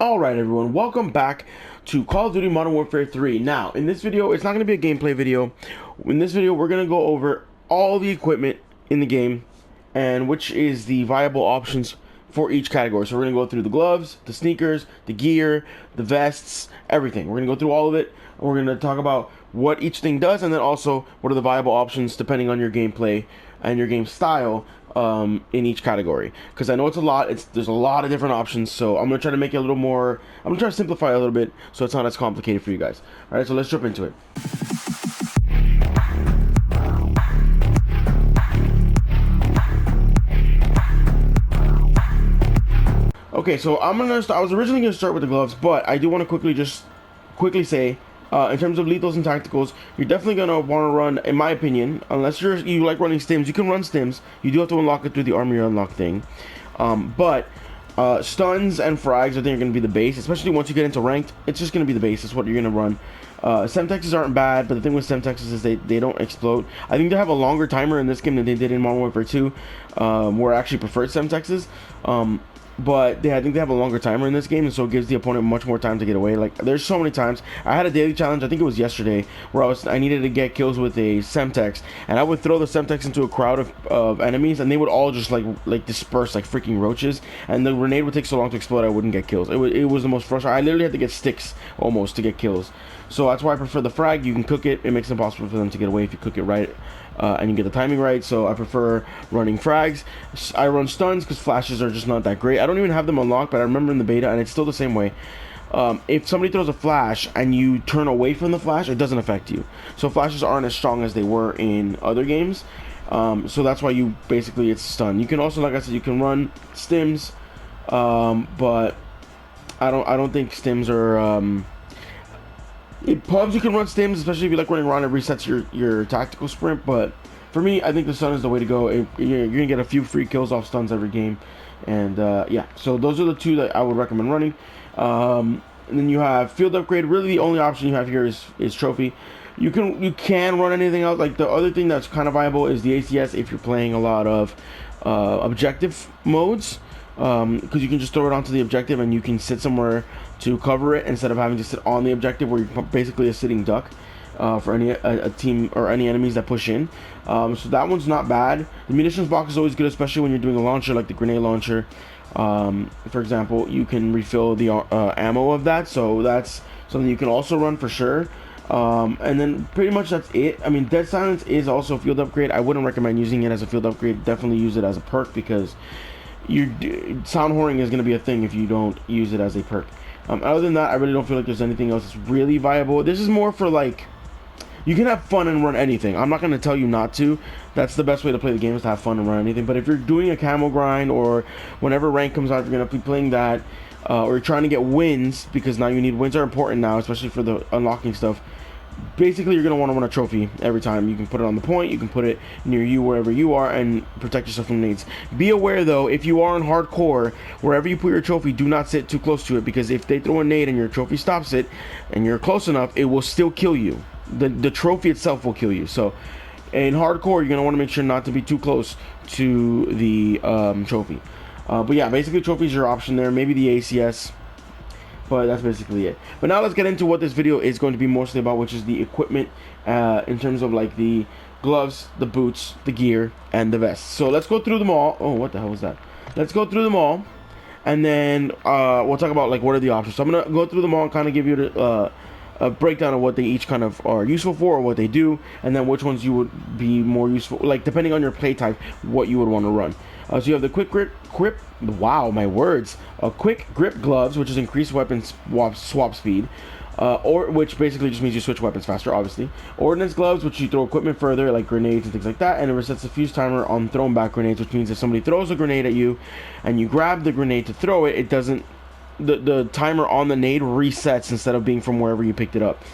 Alright everyone, welcome back to Call of Duty Modern Warfare 3. Now, in this video, it's not going to be a gameplay video. In this video, we're going to go over all the equipment in the game and which is the viable options for each category. So we're going to go through the gloves, the sneakers, the gear, the vests, everything. We're going to go through all of it. We're going to talk about what each thing does and then also what are the viable options depending on your gameplay and your game style in each category, because I know it's a lot. There's a lot of different options, so I'm gonna try to make it a little more. I'm gonna try to simplify it a little bit so it's not as complicated for you guys. All right, so let's jump into it. Okay, so I was originally gonna start with the gloves, but I do want to quickly say. In terms of lethals and tacticals, you're definitely gonna want to run, in my opinion, unless you like running stims. You can run stims. You do have to unlock it through the army unlock thing, but stuns and frags I think are gonna be the base, especially once you get into ranked. It's just gonna be the base. It's what you're gonna run. Semtexes aren't bad, but the thing with Semtexes is they don't explode. I think they have a longer timer in this game than they did in Modern Warfare 2, where I actually preferred Semtexes. But I think they have a longer timer in this game, and so it gives the opponent much more time to get away. Like, there's so many times I had a daily challenge, I think it was yesterday, where I needed to get kills with a Semtex, and I would throw the Semtex into a crowd of enemies, and they would all just like disperse like freaking roaches, and the grenade would take so long to explode I wouldn't get kills. It was the most frustrating. I literally had to get sticks almost to get kills. So that's why I prefer the frag. You can cook it. It makes it impossible for them to get away if you cook it right. And you get the timing right, so I prefer running frags. I run stuns because flashes are just not that great. I don't even have them unlocked, but I remember in the beta, and it's still the same way. If somebody throws a flash and you turn away from the flash, it doesn't affect you. So flashes aren't as strong as they were in other games. So that's why it's stun. You can also, like I said, you can run stims, but I don't think stims are. In pubs, you can run stims, especially if you like running around. It resets your tactical sprint. But for me, I think the stun is the way to go. You're gonna get a few free kills off stuns every game, and yeah. So those are the two that I would recommend running. And then you have field upgrade. Really, the only option you have here is trophy. You can run anything else. Like the other thing that's kind of viable is the ACS if you're playing a lot of objective modes. Because you can just throw it onto the objective and you can sit somewhere to cover it instead of having to sit on the objective where you're basically a sitting duck for a team or any enemies that push in. So that one's not bad. The munitions box is always good, especially when you're doing a launcher like the grenade launcher. For example, you can refill the ammo of that, so that's something you can also run for sure. And then pretty much that's it. I mean, Dead Silence is also a field upgrade. I wouldn't recommend using it as a field upgrade. Definitely use it as a perk because sound whoring is going to be a thing if you don't use it as a perk. Other than that, I really don't feel like there's anything else that's really viable. This is more for like, you can have fun and run anything. I'm not going to tell you not to. That's the best way to play the game, is to have fun and run anything. But if you're doing a camo grind or whenever rank comes out, you're going to be playing that, or you're trying to get wins, because now you need wins are important now, especially for the unlocking stuff. Basically, you're going to want to run a trophy every time. You can put it on the point, you can put it near you wherever you are, and protect yourself from nades. Be aware though, if you are in hardcore, wherever you put your trophy, do not sit too close to it, because if they throw a nade and your trophy stops it and you're close enough, it will still kill you. The trophy itself will kill you. So in hardcore, you're going to want to make sure not to be too close to the trophy. But yeah, basically trophies are your option there. Maybe the ACS, but that's basically it. But now let's get into what this video is going to be mostly about, which is the equipment in terms of like the gloves, the boots, the gear, and the vests. So let's go through them all. Oh, what the hell was that? Let's go through them all, and then we'll talk about like what are the options. So I'm gonna go through them all and kind of give you a breakdown of what they each kind of are useful for, or what they do, and then which ones you would be more useful, like depending on your play type, what you would want to run. So you have the quick grip, wow, my words. Quick grip gloves, which is increased weapon swap speed, or which basically just means you switch weapons faster, obviously. Ordnance gloves, which you throw equipment further, like grenades and things like that, and it resets the fuse timer on thrown back grenades, which means if somebody throws a grenade at you, and you grab the grenade to throw it, it doesn't. The timer on the nade resets instead of being from wherever you picked it up.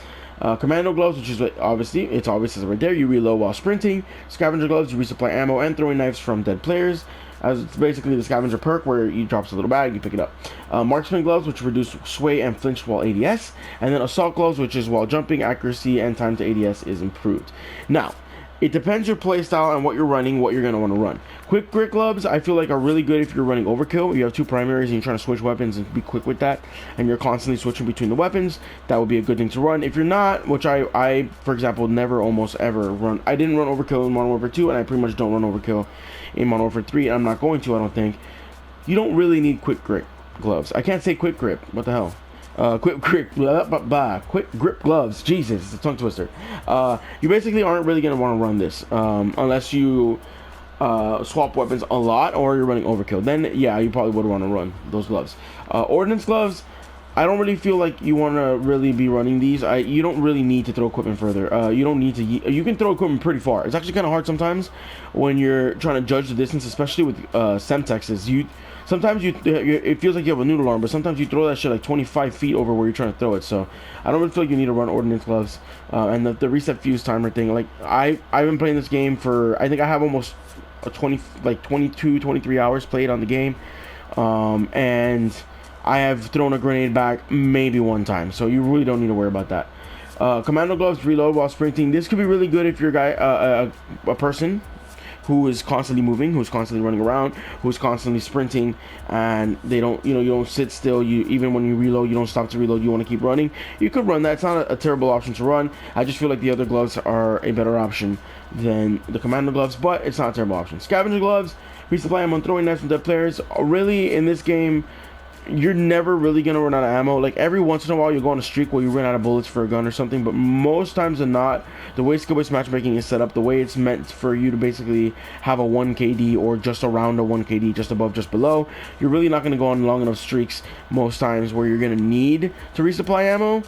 Commando gloves, which is obviously, it's obvious right there, you reload while sprinting. Scavenger gloves, you resupply ammo and throwing knives from dead players. As it's basically the scavenger perk where you drops a little bag, you pick it up. Marksman gloves, which reduce sway and flinch while ADS. And then assault gloves, which is while jumping, accuracy and time to ADS is improved. Now, it depends your playstyle and what you're running, what you're going to want to run. Quick grip gloves, I feel like are really good if you're running overkill. You have two primaries and you're trying to switch weapons and be quick with that, and you're constantly switching between the weapons. That would be a good thing to run. If you're not, which I for example, never almost ever run. I didn't run overkill in Modern Warfare 2, and I pretty much don't run overkill in Modern Warfare 3, and I'm not going to, I don't think. You don't really need quick grip gloves. I can't say quick grip. What the hell? Quick grip, quick grip gloves. Jesus, it's a tongue twister. You basically aren't really gonna want to run this unless you swap weapons a lot or you're running overkill. Then yeah, you probably would want to run those gloves. Ordnance gloves, I don't really feel like you want to really be running these. You don't really need to throw equipment further. You don't need to. You can throw equipment pretty far. It's actually kind of hard sometimes when you're trying to judge the distance, especially with Semtexes. Sometimes it feels like you have a noodle arm, but sometimes you throw that shit like 25 feet over where you're trying to throw it. So I don't really feel like you need to run ordnance gloves. And the reset fuse timer thing, like I've been playing this game for, I think I have almost 22, 23 hours played on the game. And I have thrown a grenade back maybe one time, so you really don't need to worry about that. Commando gloves, reload while sprinting. This could be really good if you're a person who is constantly moving, who's constantly running around, who's constantly sprinting, and they don't, you don't sit still. Even when you reload, you don't stop to reload. You want to keep running. You could run that. It's not a terrible option to run. I just feel like the other gloves are a better option than the commando gloves, but it's not a terrible option. Scavenger gloves, resupply ammo, throwing knives from dead players. Really, in this game, you're never really gonna run out of ammo. Like every once in a while you'll go on a streak where you run out of bullets for a gun or something, but most times than not, the way skill-based matchmaking is set up, the way it's meant for you to basically have a 1 KD or just around a 1 KD, just above, just below, you're really not gonna go on long enough streaks most times where you're gonna need to resupply ammo.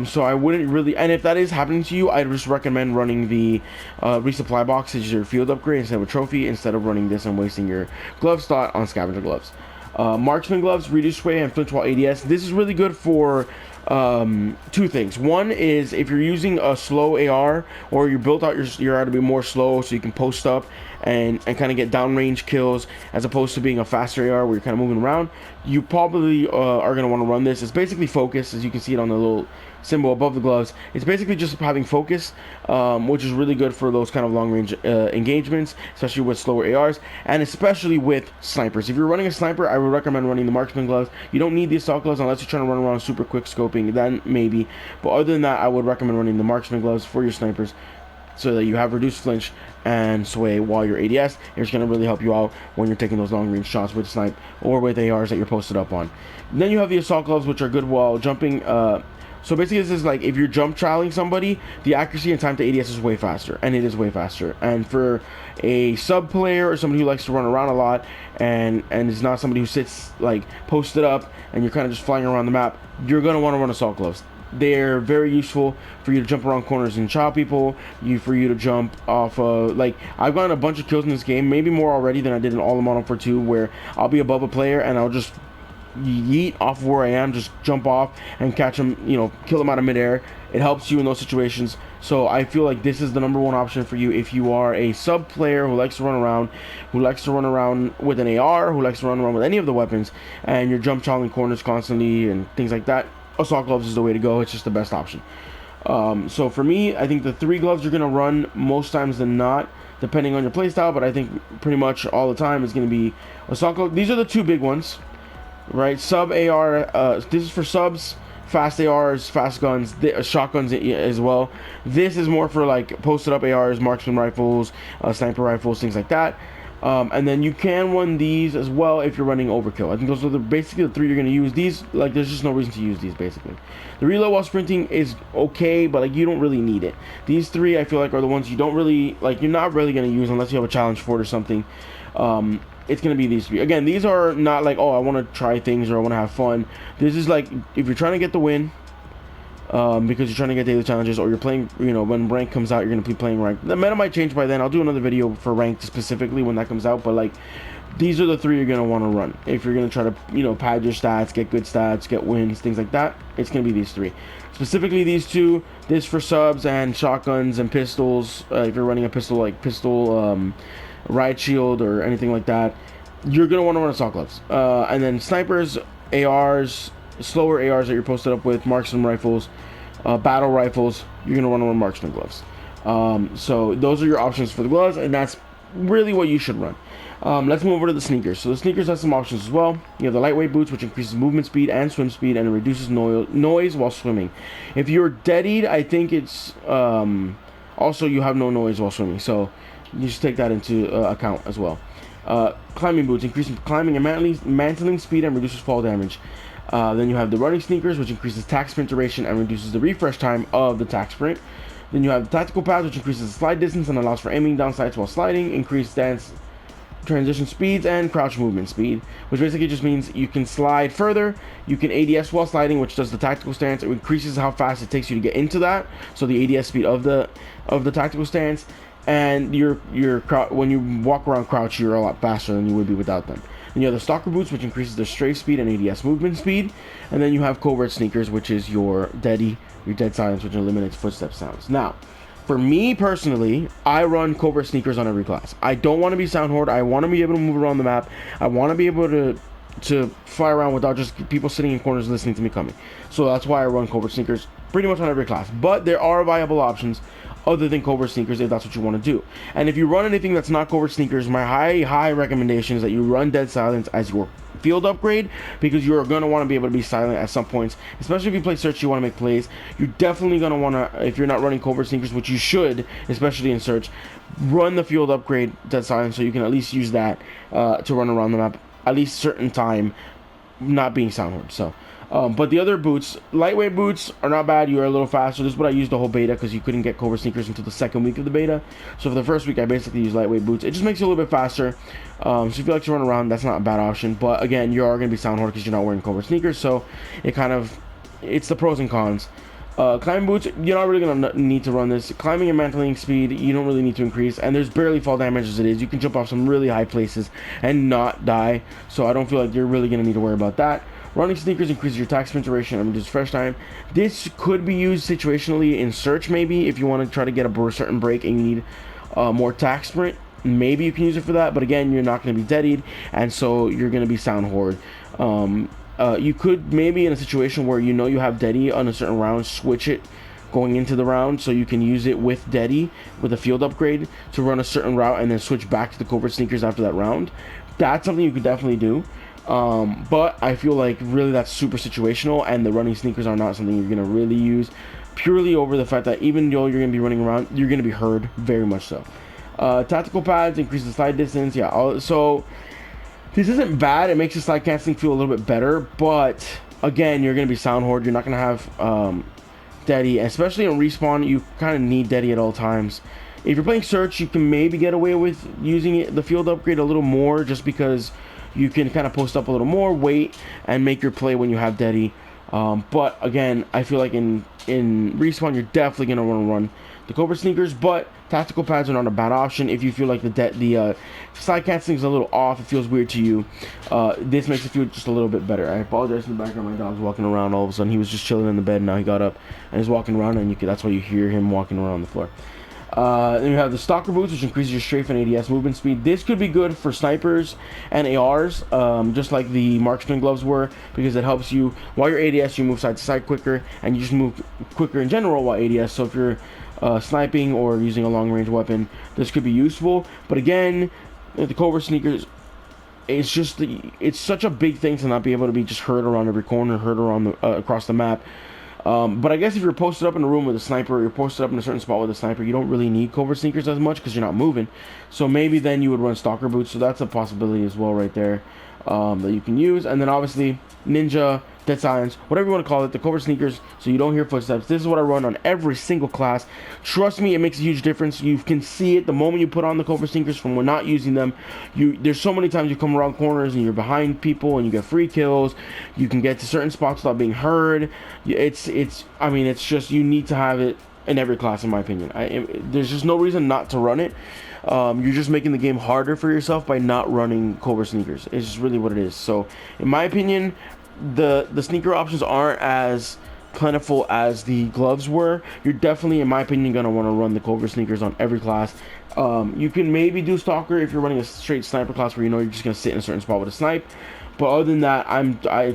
So I wouldn't really, and if that is happening to you, I'd just recommend running the resupply box as your field upgrade instead of a trophy, instead of running this and wasting your glove slot on scavenger gloves. Marksman gloves, reduce sway and flinch while ADS. This is really good for two things. One is if you're using a slow AR, or you built out your AR to be more slow so you can post up and kind of get downrange kills, as opposed to being a faster AR where you're kind of moving around, you probably are going to want to run this. It's basically focus, as you can see it on the little symbol above the gloves. It's basically just having focus, which is really good for those kind of long range engagements, especially with slower ARs, and especially with snipers. If you're running a sniper, I would recommend running the marksman gloves. You don't need the assault gloves unless you're trying to run around super quick scoping, then maybe, but other than that, I would recommend running the marksman gloves for your snipers, so that you have reduced flinch and sway while you're ADS. It's going to really help you out when you're taking those long range shots with snipe or with ARs that you're posted up on. And then you have the assault gloves, which are good while jumping. So basically, this is like if you're jump trialing somebody, the accuracy and time to ADS is way faster, and it is way faster. And for a sub player or somebody who likes to run around a lot and is not somebody who sits like posted up and you're kind of just flying around the map, you're going to want to run assault gloves. They're very useful for you to jump around corners and chop people, for you to jump off like I've gotten a bunch of kills in this game, maybe more already than I did in all of Modern Warfare 2, where I'll be above a player and I'll just yeet off where I am, just jump off and catch him, kill him out of midair. It helps you in those situations. So I feel like this is the number one option for you if you are a sub player who likes to run around, with an AR, who likes to run around with any of the weapons, and you're jump challenging corners constantly and things like that. Assault gloves is the way to go. It's just the best option. So for me, I think the 3 gloves you're going to run most times than not, depending on your playstyle, but I think pretty much all the time is going to be assault gloves. These are the 2 big ones, right? Sub AR, this is for subs, fast ARs, fast guns, shotguns as well. This is more for like posted up ARs, marksman rifles, sniper rifles, things like that. And then you can run these as well if you're running overkill. I think those are basically the 3 you're going to use. These, like, there's just no reason to use these, basically. The reload while sprinting is okay, but, like, you don't really need it. These 3, I feel like, are the ones you don't really, like, you're not really going to use unless you have a challenge for it or something. It's going to be these 3. Again, these are not like, oh, I want to try things or I want to have fun. This is, like, if you're trying to get the win, because you're trying to get daily challenges, or you're playing, when rank comes out, you're going to be playing rank. The meta might change by then. I'll do another video for ranked specifically when that comes out, but like, these are the 3 you're going to want to run if you're going to try to, pad your stats, get good stats, get wins, things like that. It's going to be these 3. Specifically these 2, this for subs and shotguns and pistols. If you're running a pistol, like pistol riot shield or anything like that, you're going to want to run assault gloves. And then snipers, ARs, slower ARs that you're posted up with, marksman rifles, battle rifles, you're going to want to run marksman gloves. So those are your options for the gloves, and that's really what you should run. Let's move over to the sneakers. So the sneakers have some options as well. You have the lightweight boots, which increases movement speed and swim speed, and it reduces noise while swimming. If you're deadied, I think it's also you have no noise while swimming, so you should take that into account as well. Climbing boots increase climbing and mantling speed and reduces fall damage. Then you have the running sneakers, which increases tack sprint duration and reduces the refresh time of the tack sprint. Then you have the tactical pads, which increases the slide distance and allows for aiming down sights while sliding, increased stance transition speeds, and crouch movement speed, which basically just means you can slide further. You can ADS while sliding, which does the tactical stance. It increases how fast it takes you to get into that, so the ADS speed of the tactical stance. And when you walk around crouch, you're a lot faster than you would be without them. Then you have the stalker boots, which increases the strafe speed and ADS movement speed. And then you have covert sneakers, which is your dead silence, which eliminates footstep sounds. Now, for me personally, I run covert sneakers on every class. I don't want to be sound horde. I want to be able to move around the map. I want to be able to fly around without just people sitting in corners listening to me coming. So that's why I run covert sneakers pretty much on every class. But there are viable options other than covert sneakers if that's what you want to do. And if you run anything that's not covert sneakers, my high recommendation is that you run dead silence as your field upgrade, because you're going to want to be able to be silent at some points, especially if you play search, you want to make plays. You're definitely going to want to, if you're not running covert sneakers, which you should, especially in search, run the field upgrade dead silence so you can at least use that to run around the map at least certain time, not being sound horde. So but the other boots, lightweight boots, are not bad. You are a little faster. This is what I used the whole beta, because you couldn't get covert sneakers until the second week of the beta. So for the first week, I basically used lightweight boots. It just makes you a little bit faster. So if you like to run around, that's not a bad option. But again, you are going to be sound horde because you're not wearing covert sneakers. So it's the pros and cons. Climbing boots, you're not really going to need to run this. Climbing and mantling speed, you don't really need to increase. And there's barely fall damage as it is. You can jump off some really high places and not die. So I don't feel like you're really going to need to worry about that. Running sneakers increases your tack sprint duration and reduces fresh time. This could be used situationally in search, maybe, if you want to try to get a certain break and you need more tack sprint. Maybe you can use it for that, but again, you're not going to be deadied, and so you're going to be sound horde. You could maybe in a situation where you know you have deady on a certain round, switch it going into the round so you can use it with deady with a field upgrade to run a certain route and then switch back to the covert sneakers after that round. That's something you could definitely do. But I feel like really that's super situational, and the running sneakers are not something you're going to really use, purely over the fact that even though you're going to be running around, you're going to be heard, very much so. Tactical pads increase the slide distance. Yeah, so this isn't bad. It makes the slide canceling feel a little bit better, but again, you're going to be sound horde. You're not going to have deady, especially in respawn. You kind of need deady at all times. If you're playing search, you can maybe get away with using the field upgrade a little more, just because you can kind of post up a little more, wait, and make your play when you have deady. But again, I feel like in respawn, you're definitely going to want to run the covert sneakers, but tactical pads are not a bad option if you feel like the slide canceling is a little off, it feels weird to you. This makes it feel just a little bit better. I apologize in the background, my dog's walking around. All of a sudden, he was just chilling in the bed, and now he got up and is walking around, and that's why you hear him walking around the floor. Then you have the stalker boots, which increases your strafe and ADS movement speed. This could be good for snipers and ARs, just like the marksman gloves were, because it helps you while you're ADS, you move side to side quicker, and you just move quicker in general while ADS. So if you're sniping or using a long range weapon, this could be useful. But again, the covert sneakers, it's such a big thing to not be able to be just heard around every corner, heard around across the map. But I guess if you're posted up in a room with a sniper, or you're posted up in a certain spot with a sniper, you don't really need covert sneakers as much because you're not moving. So maybe then you would run stalker boots. So that's a possibility as well right there that you can use. And then obviously ninja, dead silence, whatever you want to call it, the covert sneakers, so you don't hear footsteps. This is what I run on every single class. Trust me, it makes a huge difference. You can see it the moment you put on the covert sneakers from when not using them. There's so many times you come around corners and you're behind people and you get free kills. You can get to certain spots without being heard. It's just, you need to have it in every class, in my opinion. There's just no reason not to run it. You're just making the game harder for yourself by not running covert sneakers. It's just really what it is. So in my opinion, the sneaker options aren't as plentiful as the gloves were. You're definitely, in my opinion, going to want to run the covert sneakers on every class. You can maybe do stalker if you're running a straight sniper class where you know you're just going to sit in a certain spot with a snipe. But other than that,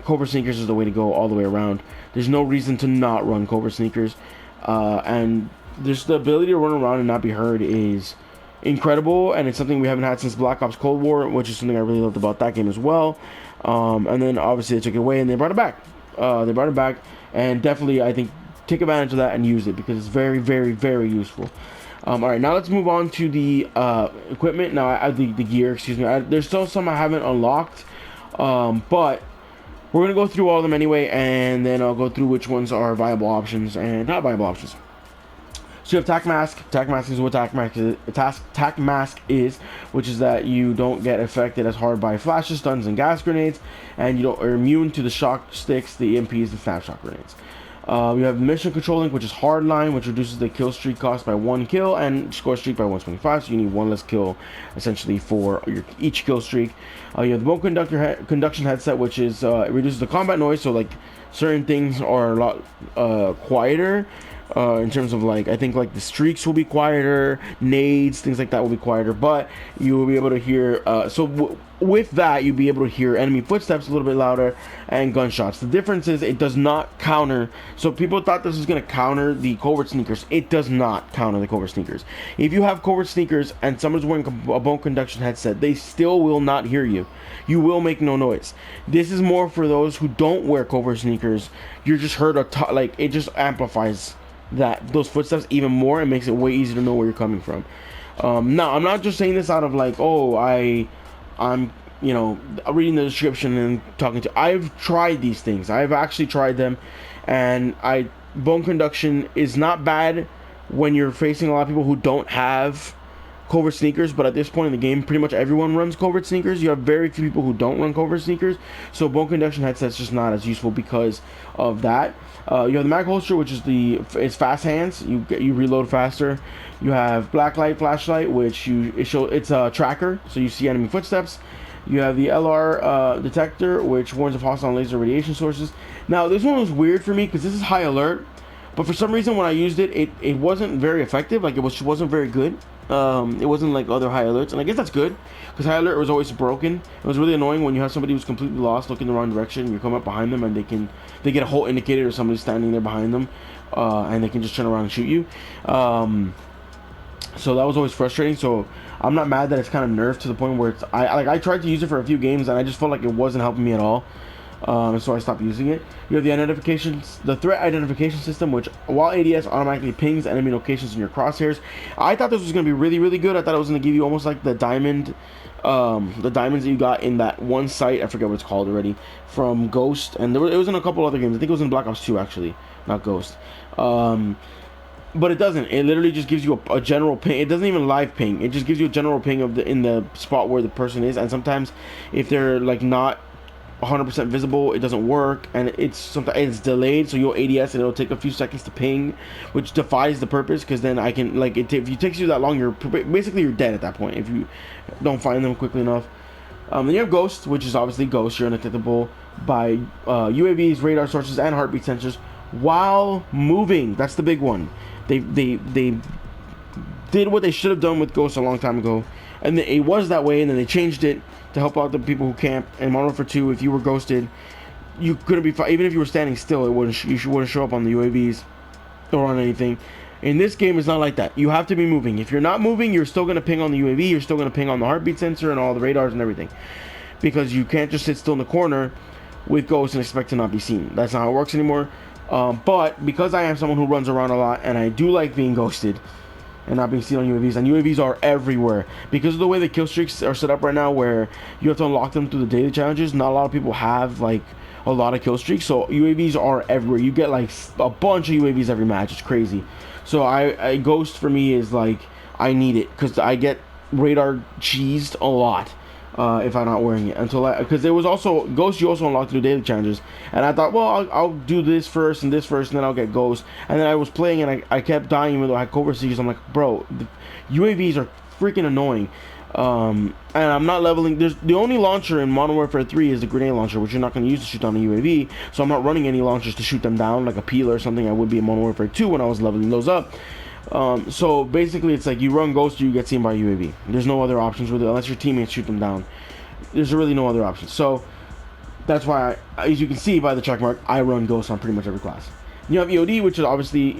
covert sneakers is the way to go all the way around. There's no reason to not run covert sneakers. And just the ability to run around and not be heard is incredible, and it's something we haven't had since Black Ops Cold War, which is something I really loved about that game as well. And then obviously they took it away and they brought it back. And definitely I think take advantage of that and use it because it's very, very, very useful. All right, now let's move on to the equipment. Now, the gear, excuse me. There's still some I haven't unlocked, but we're going to go through all of them anyway, and then I'll go through which ones are viable options and not viable options. So you have Tac Mask. Tac Mask is what Tac Mask is, which is that you don't get affected as hard by flashes, stuns, and gas grenades, and you are immune to the shock sticks, the EMPs, and snapshot grenades. You have Mission Control Link, which is Hardline, which reduces the kill streak cost by 1 kill and score streak by 125, so you need 1 less kill, essentially, for each kill streak. You have the Bone Conduction Headset, which is it reduces the combat noise, so, like, certain things are a lot quieter. In terms of, like, I think, like, the streaks will be quieter, nades, things like that will be quieter, but you will be able to hear, with that, you'll be able to hear enemy footsteps a little bit louder and gunshots. The difference is it does not counter, so people thought this was going to counter the covert sneakers. It does not counter the covert sneakers. If you have covert sneakers and someone's wearing a bone conduction headset, they still will not hear you. You will make no noise. This is more for those who don't wear covert sneakers. You're just heard like, it just amplifies those footsteps even more and makes it way easier to know where you're coming from. Now, I'm not just saying this out of like, oh, I'm you know, reading the description and talking to. I've tried these things. I've actually tried them, and bone conduction is not bad when you're facing a lot of people who don't have covert sneakers, but at this point in the game, pretty much everyone runs covert sneakers. You have very few people who don't run covert sneakers, so bone conduction headset's just not as useful because of that. You have the mag holster, which is it's fast hands. You reload faster. You have black light flashlight, which it's a tracker, so you see enemy footsteps. You have the LR detector, which warns of hostile laser radiation sources. Now, this one was weird for me because this is high alert, but for some reason when I used it, it wasn't very effective. Like, it wasn't very good. It wasn't like other high alerts, and I guess that's good because high alert was always broken. It was really annoying when you have somebody who's completely lost, looking the wrong direction. You come up behind them and they get a hole indicated or somebody's standing there behind them, and they can just turn around and shoot you. So that was always frustrating. So I'm not mad that it's kind of nerfed to the point where I tried to use it for a few games and I just felt like it wasn't helping me at all. So I stopped using it. You have the threat identification system, which while ADS automatically pings enemy locations in your crosshairs. I thought this was going to be really, really good. I thought it was going to give you almost like the diamonds that you got in that one site. I forget what it's called already, from Ghost, and it was in a couple other games. I think it was in Black Ops 2 actually, not Ghost. But it doesn't. It literally just gives you a general ping. It doesn't even live ping. It just gives you a general ping in the spot where the person is. And sometimes if they're like not 100% visible, it doesn't work, and it's delayed, so you'll ADS and it'll take a few seconds to ping, which defies the purpose, because then I can, like, if it takes you that long, you're dead at that point if you don't find them quickly enough. Then you have Ghost, which is obviously Ghost. You're undetectable by UAVs, radar sources, and heartbeat sensors while moving. That's the big one. They did what they should have done with Ghost a long time ago, and it was that way, and then they changed it to help out the people who camp. In Modern Warfare 2, if you were ghosted, you couldn't be even if you were standing still, you wouldn't show up on the UAVs or on anything. In this game, it's not like that. You have to be moving. If you're not moving, you're still going to ping on the UAV, you're still going to ping on the heartbeat sensor and all the radars and everything, because you can't just sit still in the corner with Ghost and expect to not be seen. That's not how it works anymore. But because I am someone who runs around a lot and I do like being ghosted and not being seen on UAVs, and UAVs are everywhere because of the way the kill streaks are set up right now, where you have to unlock them through the daily challenges. Not a lot of people have like a lot of kill streaks, so UAVs are everywhere. You get like a bunch of UAVs every match. It's crazy. So I Ghost for me is like, I need it because I get radar cheesed a lot if I'm not wearing it, because there was also Ghost. You also unlocked through daily challenges, and I thought, well, I'll do this first and then I'll get Ghost. And then I was playing and I kept dying even though I had covert sneakers. I'm like, bro, the UAVs are freaking annoying. And I'm not leveling. There's the only launcher in Modern Warfare 3 is the grenade launcher, which you're not going to use to shoot down a UAV. So I'm not running any launchers to shoot them down like a Peel or something I would be in Modern Warfare 2 when I was leveling those up. So basically, it's like you run Ghost or you get seen by UAV. There's no other options with it unless your teammates shoot them down. There's really no other options. So that's why, as you can see by the check mark, I run Ghost on pretty much every class. You have EOD, which is obviously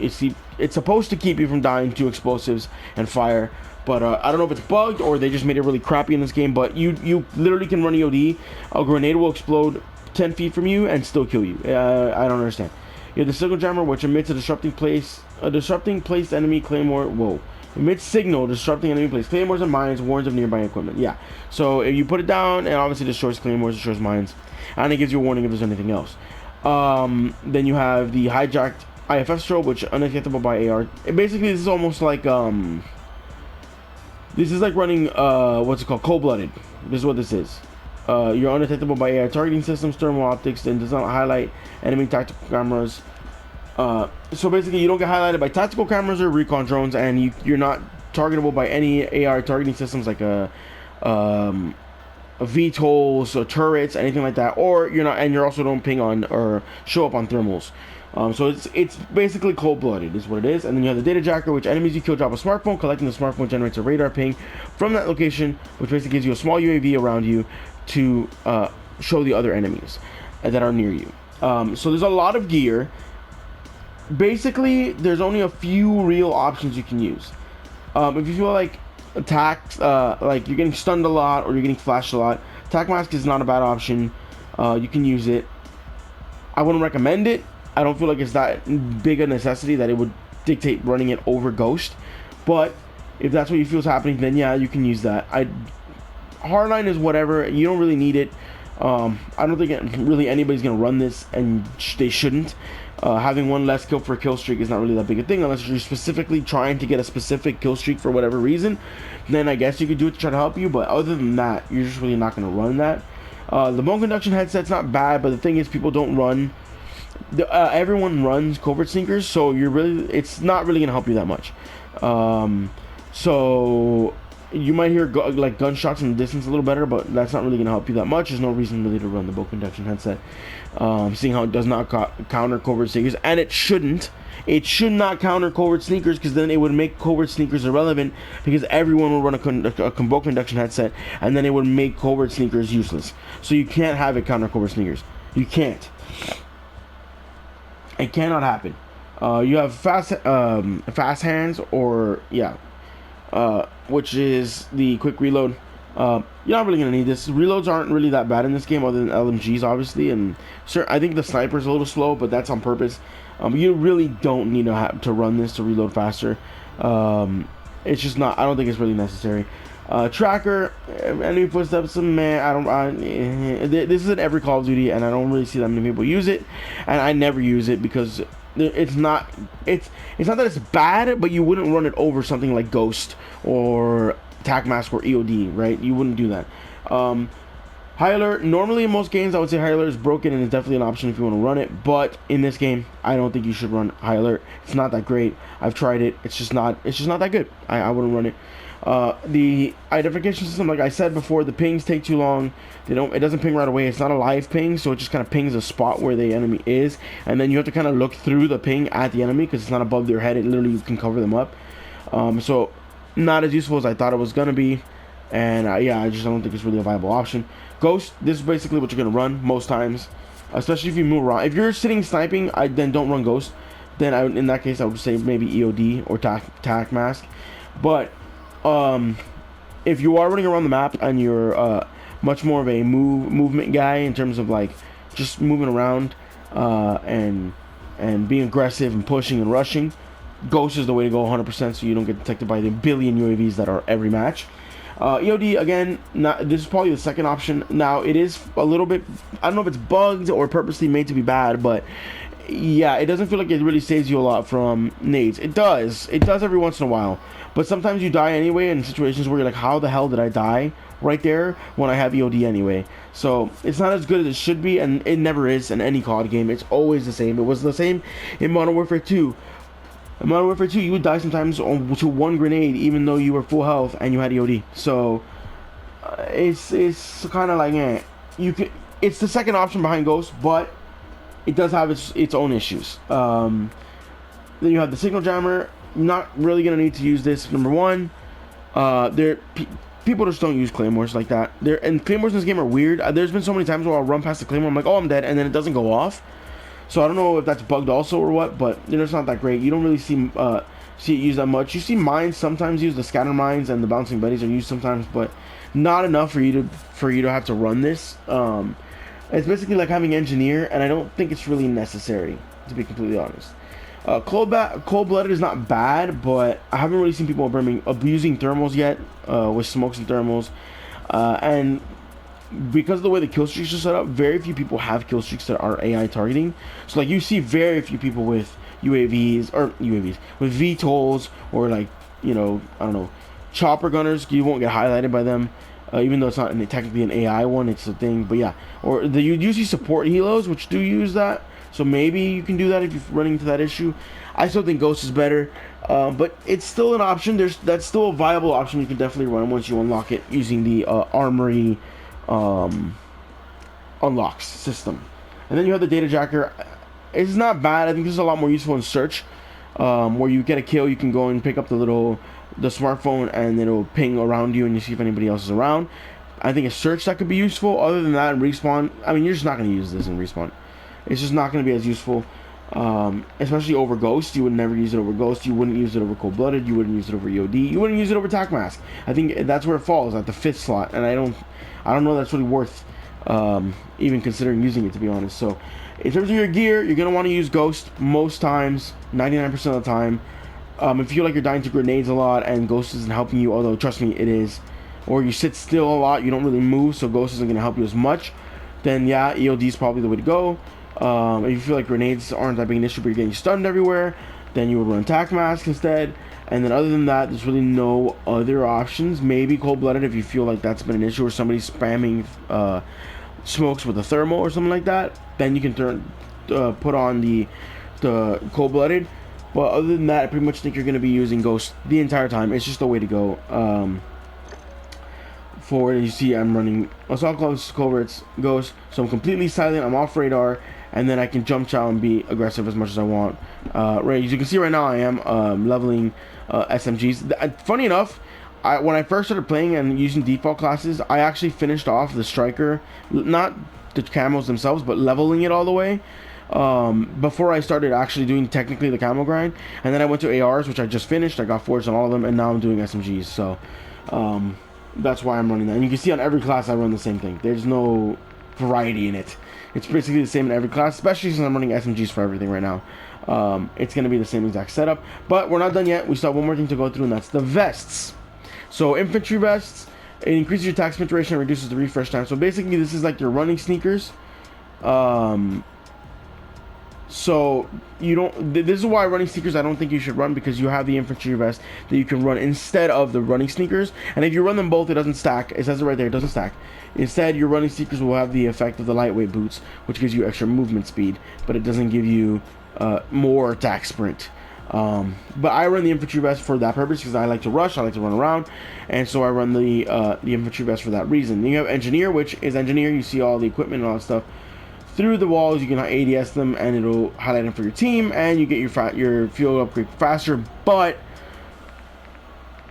it's supposed to keep you from dying to explosives and fire. But I don't know if it's bugged or they just made it really crappy in this game. But you literally can run EOD. A grenade will explode 10 feet from you and still kill you. I don't understand. You have the signal jammer, which emits a disrupting placed enemy claymore. Whoa. Emits signal, disrupting enemy place. Claymores and mines, warns of nearby equipment. Yeah. So if you put it down, it obviously destroys claymores, destroys mines. And it gives you a warning if there's anything else. Then you have the hijacked IFF strobe, which is undetectable by AR. Basically, this is almost like, this is like running, what's it called? Cold-blooded. This is what this is. You're undetectable by AI targeting systems, thermal optics, and does not highlight enemy tactical cameras. So basically, you don't get highlighted by tactical cameras or recon drones, and you're not targetable by any AR targeting systems like VTOLs or turrets, anything like that. Or you're not, and you also don't ping on or show up on thermals. So it's basically cold-blooded is what it is. And then you have the data jacker, which enemies you kill drop a smartphone. Collecting the smartphone generates a radar ping from that location, which basically gives you a small UAV around you to show the other enemies that are near you. So there's a lot of gear. Basically, there's only a few real options you can use. If you feel like attacks, like you're getting stunned a lot or you're getting flashed a lot, attack mask is not a bad option. You can use it. I wouldn't recommend it. I don't feel like it's that big a necessity that it would dictate running it over Ghost. But if that's what you feel is happening, then yeah, you can use that. Hardline is whatever. You don't really need it. I don't think really anybody's gonna run this, and they shouldn't. Having one less kill for a kill streak is not really that big a thing unless you're specifically trying to get a specific kill streak for whatever reason. Then I guess you could do it to try to help you, but other than that, you're just really not gonna run that. The bone conduction headset's not bad, but the thing is, people don't run. Everyone runs covert sneakers, so it's not really gonna help you that much. So you might hear like gunshots in the distance a little better, but that's not really gonna help you that much. There's no reason really to run the bone conduction headset, seeing how it does not counter covert sneakers, and it shouldn't. It should not counter covert sneakers, because then it would make covert sneakers irrelevant, because everyone would run a bone conduction headset, and then it would make covert sneakers useless. So you can't have it counter covert sneakers. You can't. It cannot happen. You have fast hands, or which is the quick reload. You're not really gonna need this. Reloads aren't really that bad in this game, other than LMGs, obviously, and I think the sniper's a little slow, but that's on purpose. You really don't need to run this to reload faster. It's just not. I don't think it's really necessary. Tracker, enemy footsteps, man. This is in every Call of Duty, and I don't really see that many people use it, and I never use it because it's not that it's bad, but you wouldn't run it over something like Ghost or Attack Mask or EOD, right? You wouldn't do that. High alert. Normally in most games I would say high alert is broken, and it's definitely an option if you want to run it, but in this game I don't think you should run high alert. It's not that great. I've tried it. It's just not that good. I wouldn't run it. The identification system, like I said before, the pings take too long. It doesn't ping right away. It's not a live ping, so it just kind of pings a spot where the enemy is, and then you have to kind of look through the ping at the enemy because it's not above their head. It literally can cover them up. So not as useful as I thought it was gonna be, and I don't think it's really a viable option. Ghost, this is basically what you're gonna run most times, especially if you move around. If you're sitting sniping, then don't run Ghost. Then in that case I would say maybe EOD or Tac Mask. But if you are running around the map and you're much more of a movement guy in terms of like just moving around and being aggressive and pushing and rushing, Ghost is the way to go 100%, so you don't get detected by the billion UAVs that are every match. EOD, again, this is probably the second option. Now, it is a little bit, I don't know if it's bugged or purposely made to be bad, but yeah, it doesn't feel like it really saves you a lot from nades. It does every once in a while, but sometimes you die anyway in situations where you're like, how the hell did I die right there when I have EOD anyway? So it's not as good as it should be, and it never is in any COD game. It's always the same. It was the same in Modern Warfare 2. In Modern Warfare 2, you would die sometimes to one grenade, even though you were full health and you had EOD. So it's kind of like it's the second option behind Ghost, but it does have its own issues. Then you have the signal jammer. Not really gonna need to use this. Number one, people just don't use claymores like that. And claymores in this game are weird. There's been so many times where I'll run past the claymore, I'm like, oh, I'm dead, and then it doesn't go off. So I don't know if that's bugged also or what, but you know, it's not that great. You don't really see it used that much. You see mines sometimes used, the scatter mines and the bouncing buddies are used sometimes, but not enough for you to have to run this. It's basically like having engineer, and I don't think it's really necessary, to be completely honest. Cold-blooded is not bad, but I haven't really seen people abusing thermals yet, with smokes and thermals, and because of the way the kill streaks are set up, very few people have kill streaks that are AI targeting. So like you see very few people with UAVs with VTOLs, or like, you know, I don't know, chopper gunners. You won't get highlighted by them, even though it's not technically an AI one, it's a thing. But yeah, or you do see support helos which do use that. So maybe you can do that if you're running into that issue. I still think Ghost is better, but it's still an option. That's still a viable option. You can definitely run once you unlock it using the Armory unlocks system. And then you have the data jacker. It's not bad. I think this is a lot more useful in search, where you get a kill, you can go and pick up the smartphone, and it'll ping around you, and you see if anybody else is around. I think a search that could be useful. Other than that, in respawn, I mean, you're just not going to use this in respawn. It's just not going to be as useful, especially over Ghost. You would never use it over Ghost. You wouldn't use it over Cold-Blooded. You wouldn't use it over EOD. You wouldn't use it over Tac Mask. I think that's where it falls, at the 5th slot, and I don't know that's really worth even considering using it, to be honest. So in terms of your gear, you're going to want to use Ghost most times, 99% of the time. If you feel like you're dying to grenades a lot and Ghost isn't helping you, although trust me, it is, or you sit still a lot, you don't really move, so Ghost isn't going to help you as much, then yeah, EOD is probably the way to go. If you feel like grenades aren't that big an issue but you're getting stunned everywhere, then you would run Tac Mask instead. And then other than that, there's really no other options. Maybe Cold-Blooded if you feel like that's been an issue, or somebody's spamming smokes with a thermal or something like that, then you can put on the Cold-Blooded. But other than that, I pretty much think you're going to be using Ghost the entire time. It's just the way to go. Forward, you see I'm running Assault Gloves, Coverts, Ghost, so I'm completely silent, I'm off radar, and then I can jump chow and be aggressive as much as I want. Right, as you can see right now, I am leveling SMGs. Funny enough, when I first started playing and using default classes, I actually finished off the Striker, not the camos themselves, but leveling it all the way, before I started actually doing technically the camo grind. And then I went to ARs, which I just finished. I got forged on all of them, and now I'm doing SMGs. So that's why I'm running that. And you can see on every class I run the same thing. There's no variety in it. It's basically the same in every class, especially since I'm running SMGs for everything right now. It's going to be the same exact setup. But we're not done yet. We still have one more thing to go through, and that's the vests. So infantry vests, it increases your attack sprint duration and reduces the refresh time. So basically this is like your running sneakers. So you don't, this is why running sneakers I don't think you should run, because you have the infantry vest that you can run instead of the running sneakers. And if you run them both, it doesn't stack. It says it right there, it doesn't stack. Instead, your running sneakers will have the effect of the lightweight boots, which gives you extra movement speed, but it doesn't give you more attack sprint. But I run the infantry vest for that purpose, because I like to rush, I like to run around, and so I run the infantry vest for that reason. Then you have engineer, which is engineer. You see all the equipment and all that stuff through the walls. You can ADS them, and it'll highlight them for your team, and you get your fuel upgrade faster. But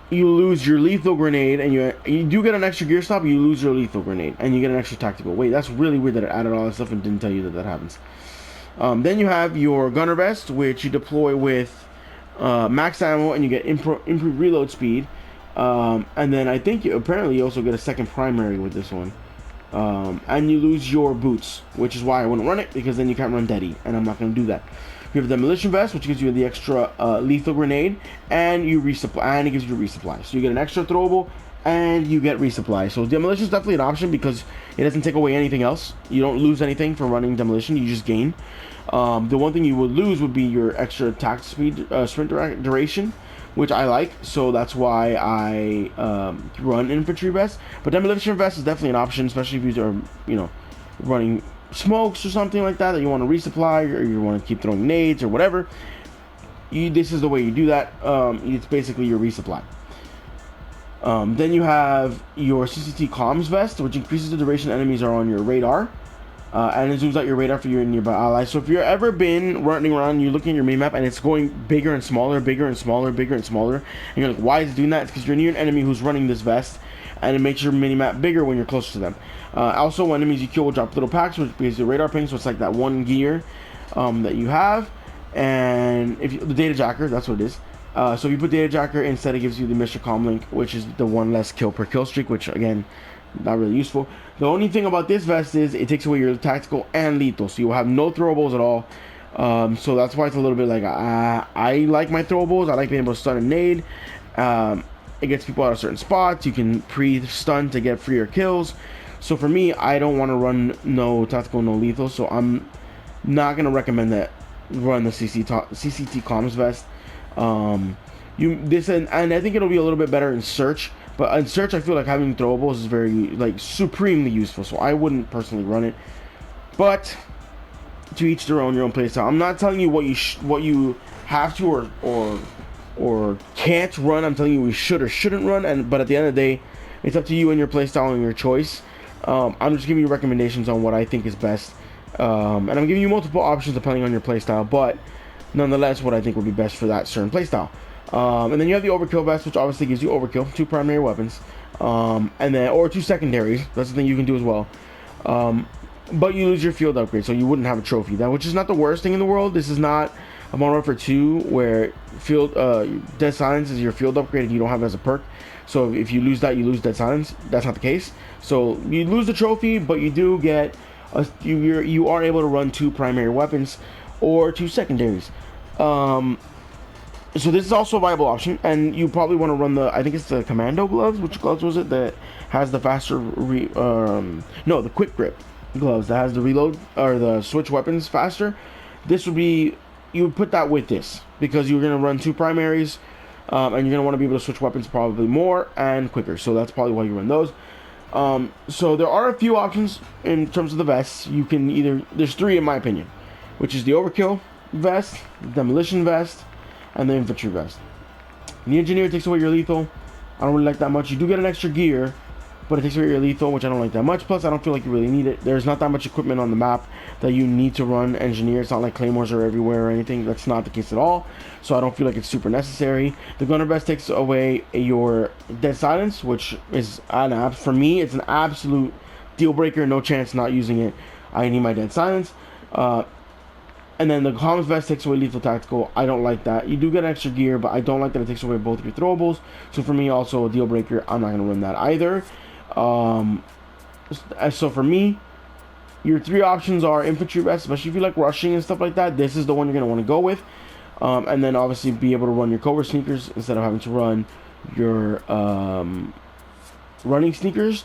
you lose your lethal grenade, and you do get an extra gear stop. You lose your lethal grenade, and you get an extra tactical. Wait, that's really weird that it added all that stuff and didn't tell you that happens. Then you have your gunner vest, which you deploy with max ammo, and you get improved reload speed. And then I think apparently you also get a second primary with this one. And you lose your boots, which is why I wouldn't run it, because then you can't run Deady, and I'm not going to do that. You have the demolition vest, which gives you the extra lethal grenade, and you resupply, and it gives you resupply. So you get an extra throwable, and you get resupply. So demolition is definitely an option, because it doesn't take away anything else. You don't lose anything from running demolition, you just gain. The one thing you would lose would be your extra attack speed, sprint duration, which I like, so that's why I run infantry vest. But demolition vest is definitely an option, especially if you're, running smokes or something like that you want to resupply, or you want to keep throwing nades or whatever. This is the way you do that. It's basically your resupply. Then you have your CCT comms vest, which increases the duration enemies are on your radar. And it zooms out your radar for your nearby allies. So if you've ever been running around, you're looking at your minimap and it's going bigger and smaller, bigger and smaller, bigger and smaller, and you're like, why is it doing that? It's because you're near an enemy who's running this vest, and it makes your minimap bigger when you're close to them. Also, when enemies you kill will drop little packs, which gives you radar ping, so it's like that one gear. that you have. And if you, the data jacker, that's what it is. So if you put data jacker, instead it gives you the Mr. Comlink, which is the one less kill per kill streak, which again, not really useful. The only thing about this vest is it takes away your tactical and lethal, so you will have no throwables at all. So that's why it's a little bit like, I like my throwables. I like being able to stun and nade. It gets people out of certain spots. You can pre-stun to get freer kills. So for me, I don't want to run no tactical, no lethal. So I'm not going to recommend that run the CCT comms vest. And I think it'll be a little bit better in search. But in search, I feel like having throwables is very, like, supremely useful. So I wouldn't personally run it. But to each their own, your own playstyle. I'm not telling you what you have to or can't run. I'm telling you we should or shouldn't run. But at the end of the day, it's up to you and your playstyle and your choice. I'm just giving you recommendations on what I think is best. And I'm giving you multiple options depending on your playstyle. But nonetheless, what I think would be best for that certain playstyle. And then you have the overkill vest, which obviously gives you overkill, 2 primary weapons, and then or 2 secondaries. That's the thing you can do as well. But you lose your field upgrade, so you wouldn't have a trophy. That, which is not the worst thing in the world. This is not a Modern Warfare 2 where Dead Silence is your field upgrade and you don't have it as a perk. So if you lose that, you lose Dead Silence. That's not the case. So you lose the trophy, but you do get you are able to run 2 primary weapons or 2 secondaries. So this is also a viable option, and you probably want to run I think it's the Commando gloves. Which gloves was it that has the faster no, the quick grip gloves that has the reload or the switch weapons faster. This would be, you would put that with this because you're going to run 2 primaries, and you're going to want to be able to switch weapons probably more and quicker. So that's probably why you run those. So there are a few options in terms of the vests. You can either, there's 3 in my opinion, which is the overkill vest, the demolition vest, and the infantry vest. The engineer takes away your lethal. I don't really like that much. You do get an extra gear, but it takes away your lethal, which I don't like that much. Plus, I don't feel like you really need it. There's not that much equipment on the map that you need to run engineer. It's not like claymores are everywhere or anything. That's not the case at all. So I don't feel like it's super necessary. The gunner vest takes away your dead silence, which is for me, it's an absolute deal breaker. No chance not using it. I need my dead silence. And then the comms vest takes away lethal tactical. I don't like that. You do get extra gear, but I don't like that it takes away both of your throwables. So for me, also a deal breaker. I'm not going to run that either. So for me, your 3 options are infantry vest, especially if you like rushing and stuff like that. This is the one you're going to want to go with. And then obviously be able to run your covert sneakers instead of having to run your running sneakers.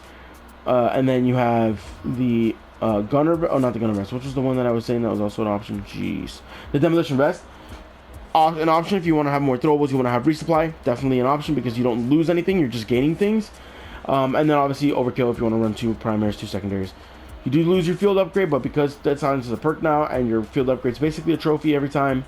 And then you have the gunner, not the gunner vest, which was the one that I was saying that was also an option. Jeez. The demolition vest. An option if you want to have more throwables, you want to have resupply. Definitely an option because you don't lose anything, you're just gaining things. And then obviously overkill if you want to run 2 primaries, 2 secondaries. You do lose your field upgrade, but because Dead Silence is a perk now and your field upgrade is basically a trophy every time,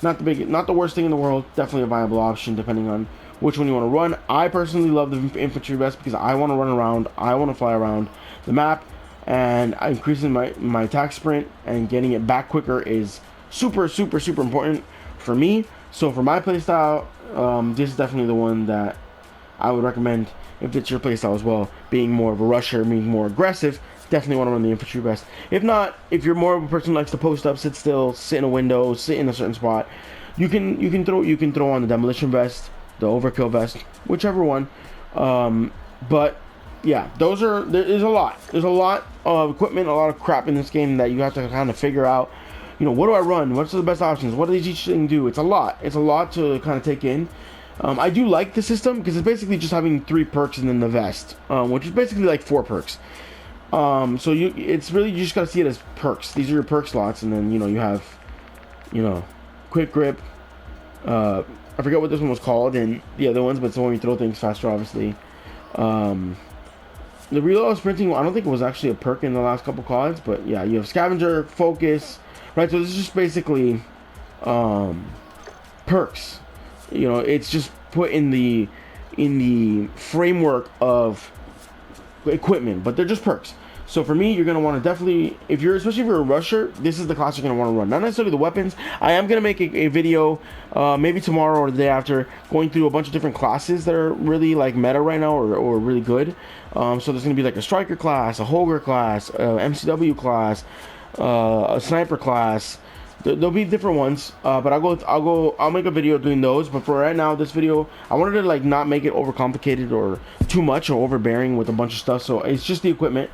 not the worst thing in the world. Definitely a viable option depending on which one you want to run. I personally love the infantry vest because I want to run around, I want to fly around the map, and increasing my attack sprint and getting it back quicker is super important for me. So for my playstyle, this is definitely the one that I would recommend if it's your playstyle as well. Being more of a rusher, being more aggressive, definitely want to run the infantry vest. If not, if you're more of a person who likes to post up, sit still, sit in a window, sit in a certain spot, you can throw on the demolition vest, the overkill vest, whichever one. But yeah, there's a lot of equipment, a lot of crap in this game that you have to kind of figure out. You know, what do I run? What's the best options? What does each thing do? It's a lot to kind of take in. I do like the system because it's basically just having 3 perks and then the vest, which is basically like 4 perks. So it's really, you just gotta see it as perks. These are your perk slots, and then you have, quick grip. I forget what this one was called and the other ones, but it's the one you throw things faster, obviously. The reload sprinting, I don't think it was actually a perk in the last couple CODs, but yeah, you have scavenger, focus, right? So this is just basically perks. It's just put in the framework of equipment, but they're just perks. So for me, you're going to want to definitely, especially if you're a rusher, this is the class you're going to want to run. Not necessarily the weapons. I am going to make a video, maybe tomorrow or the day after, going through a bunch of different classes that are really like meta right now or really good. So there's going to be like a striker class, a Holger class, MCW class, a sniper class. There'll be different ones, but I'll make a video doing those. But for right now, this video, I wanted to like not make it overcomplicated or too much or overbearing with a bunch of stuff. So it's just the equipment,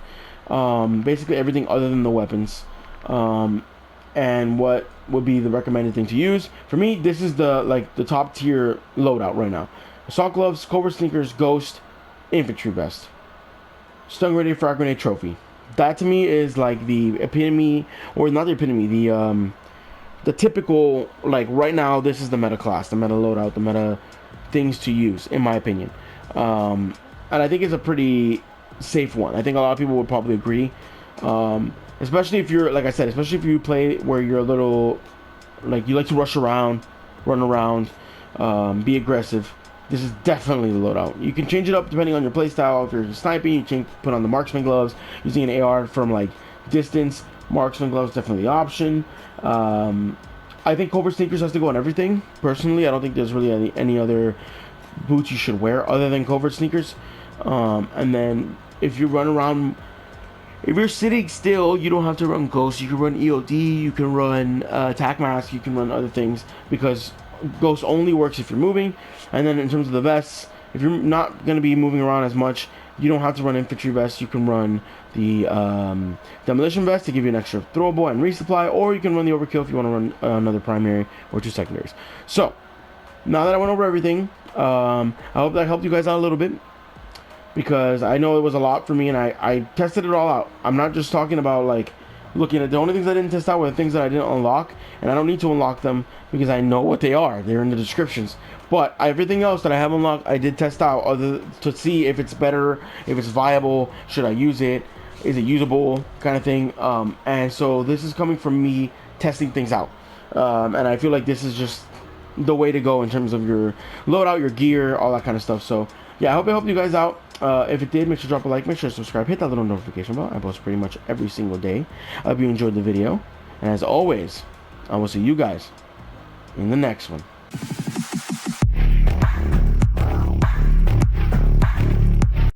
basically everything other than the weapons, and what would be the recommended thing to use. For me, this is the top tier loadout right now: assault gloves, covert sneakers, ghost, infantry vest, stun grenade, frag grenade, trophy. That to me is like the epitome, or not the epitome, the typical, like right now, this is the meta class, the meta loadout, the meta things to use, in my opinion. And I think it's a pretty safe one. I think a lot of people would probably agree. Especially if you're, like I said, especially if you play where you're a little, like you like to rush around, run around, be aggressive. This is definitely the loadout. You can change it up depending on your playstyle. If you're sniping, you can put on the marksman gloves. Using an AR from like distance, marksman gloves definitely the option. I think covert sneakers has to go on everything. Personally, I don't think there's really any other boots you should wear other than covert sneakers. And then if you run around, if you're sitting still, you don't have to run ghost. You can run EOD, you can run attack mask, you can run other things, because ghost only works if you're moving. And then in terms of the vests, if you're not going to be moving around as much, you don't have to run infantry vest. You can run the demolition vest to give you an extra throwable and resupply, or you can run the overkill if you want to run another primary or 2 secondaries. So now that I went over everything, I hope that helped you guys out a little bit, because I know it was a lot for me, and I tested it all out. I'm not just talking about like looking at the only things I didn't test out were the things that I didn't unlock, and I don't need to unlock them because I know what they are. They're in the descriptions. But everything else that I have unlocked, I did test out to see if it's better, if it's viable, should I use it, is it usable, kind of thing. And so this is coming from me testing things out, and I feel like this is just the way to go in terms of your loadout, your gear, all that kind of stuff. So yeah, I hope it helped you guys out. If it did, make sure to drop a like, make sure to subscribe, hit that little notification bell. I post pretty much every single day. I hope you enjoyed the video, and as always, I will see you guys in the next one.